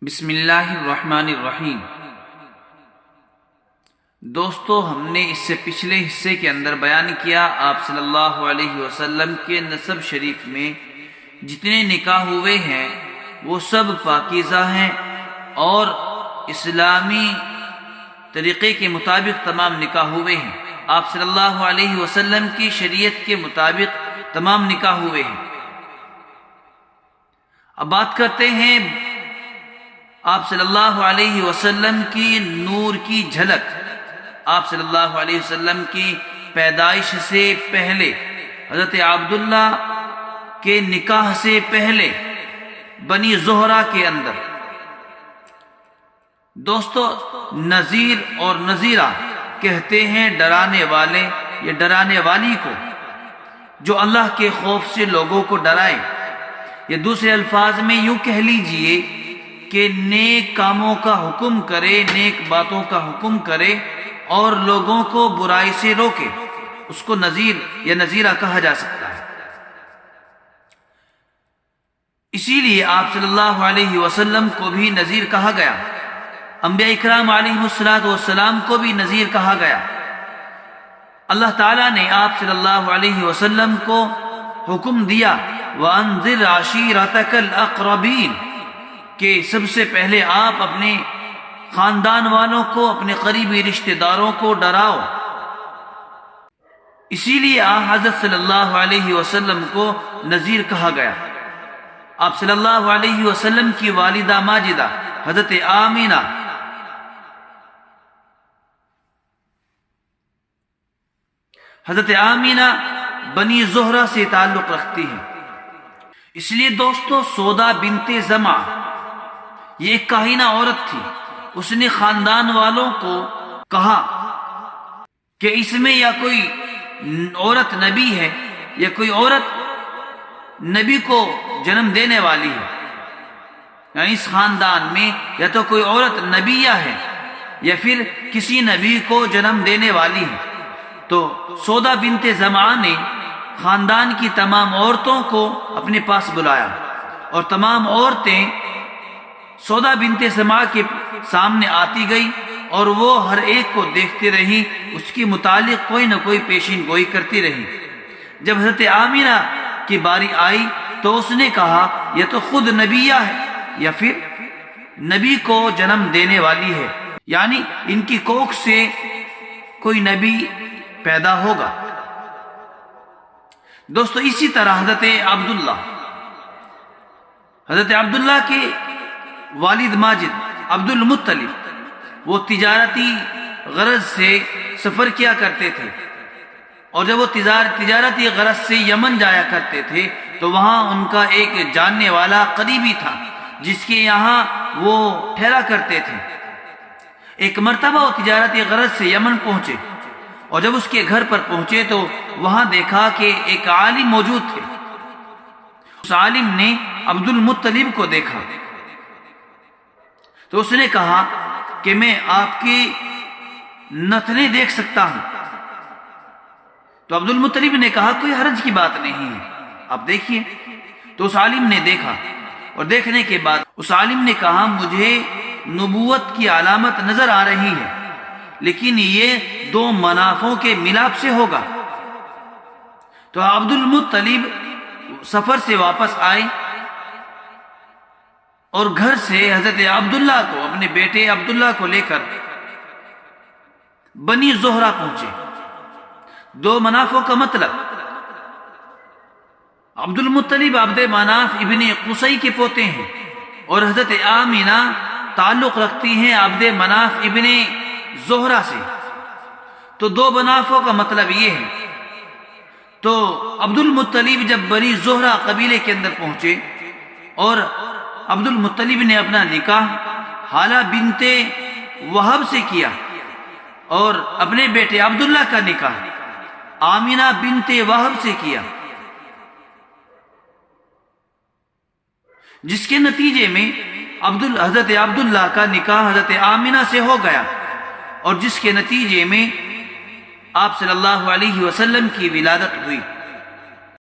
بسم اللہ الرحمن الرحیم۔ دوستو، ہم نے اس سے پچھلے حصے کے اندر بیان کیا آپ صلی اللہ علیہ وسلم کے نسب شریف میں جتنے نکاح ہوئے ہیں وہ سب پاکیزہ ہیں اور اسلامی طریقے کے مطابق تمام نکاح ہوئے ہیں۔ آپ صلی اللہ علیہ وسلم کی شریعت کے مطابق تمام نکاح ہوئے ہیں۔ اب بات کرتے ہیں آپ صلی اللہ علیہ وسلم کی نور کی جھلک۔ آپ صلی اللہ علیہ وسلم کی پیدائش سے پہلے، حضرت عبداللہ کے نکاح سے پہلے بنی زہرہ کے اندر، دوستو، نذیر اور نذیرہ کہتے ہیں ڈرانے والے یا ڈرانے والی کو، جو اللہ کے خوف سے لوگوں کو ڈرائے، یا دوسرے الفاظ میں یوں کہہ لیجئے کہ نیک کاموں کا حکم کرے، نیک باتوں کا حکم کرے اور لوگوں کو برائی سے روکے، اس کو نذیر یا نذیرہ کہا جا سکتا ہے۔ اسی لیے آپ صلی اللہ علیہ وسلم کو بھی نذیر کہا گیا، انبیاء اکرام علیہ السلام کو بھی نذیر کہا گیا۔ اللہ تعالیٰ نے آپ صلی اللہ علیہ وسلم کو حکم دیا وَأَنذِرْ عَشِيرَتَكَ الْأَقْرَبِينَ، کہ سب سے پہلے آپ اپنے خاندان والوں کو، اپنے قریبی رشتہ داروں کو ڈراؤ۔ اسی لیے حضرت صلی اللہ علیہ وسلم کو نذیر کہا گیا۔ آپ صلی اللہ علیہ وسلم کی والدہ ماجدہ حضرت آمینہ بنی زہرہ سے تعلق رکھتی ہیں۔ اس لیے دوستو، سودا بنت زمع یہ ایک کاہنہ عورت تھی۔ اس نے خاندان والوں کو کہا کہ اس میں یا کوئی عورت نبی ہے یا کوئی عورت نبی کو جنم دینے والی ہے، یعنی اس خاندان میں یا تو کوئی عورت نبیہ ہے یا پھر کسی نبی کو جنم دینے والی ہے۔ تو سودا بنت زمعہ نے خاندان کی تمام عورتوں کو اپنے پاس بلایا اور تمام عورتیں سودا بنت زمعہ کے سامنے آتی گئی اور وہ ہر ایک کو دیکھتی رہی، اس کے متعلق کوئی نہ کوئی پیشین گوئی کرتی رہی۔ جب حضرت آمینہ کی باری آئی تو اس نے کہا یہ تو خود نبیہ ہے یا پھر نبی کو جنم دینے والی ہے، یعنی ان کی کوکھ سے کوئی نبی پیدا ہوگا۔ دوستو، اسی طرح حضرت عبداللہ کے والد ماجد عبد المطلب، وہ تجارتی غرض سے سفر کیا کرتے تھے، اور جب وہ تجارتی غرض سے یمن جایا کرتے تھے تو وہاں ان کا ایک جاننے والا قریبی تھا جس کے یہاں وہ ٹھہرا کرتے تھے۔ ایک مرتبہ وہ تجارتی غرض سے یمن پہنچے اور جب اس کے گھر پر پہنچے تو وہاں دیکھا کہ ایک عالم موجود تھے۔ اس عالم نے عبد المطلب کو دیکھا تو اس نے کہا کہ میں آپ کی نتنیں دیکھ سکتا ہوں۔ تو عبد المطلب نے کہا کوئی حرج کی بات نہیں ہے، آپ دیکھیے۔ تو اس عالم نے دیکھا اور دیکھنے کے بعد اس عالم نے کہا مجھے نبوت کی علامت نظر آ رہی ہے، لیکن یہ دو منافوں کے ملاپ سے ہوگا۔ تو عبد المطلب سفر سے واپس آئے اور گھر سے حضرت عبداللہ کو، اپنے بیٹے عبداللہ کو لے کر بنی زہرہ پہنچے۔ دو منافوں کا مطلب، عبد المطلب عبد مناف ابن قصی کے پوتے ہیں اور حضرت آمینہ تعلق رکھتی ہیں عبد مناف ابن زہرہ سے۔ تو دو منافوں کا مطلب یہ ہے۔ تو عبد المطلب جب بنی زہرہ قبیلے کے اندر پہنچے اور عبد المطلب نے اپنا نکاح حالہ بنت وہب سے کیا اور اپنے بیٹے عبداللہ کا نکاح آمینہ بنت وہب سے کیا، جس کے نتیجے میں حضرت عبداللہ کا نکاح حضرت آمینہ سے ہو گیا اور جس کے نتیجے میں آپ صلی اللہ علیہ وسلم کی ولادت ہوئی۔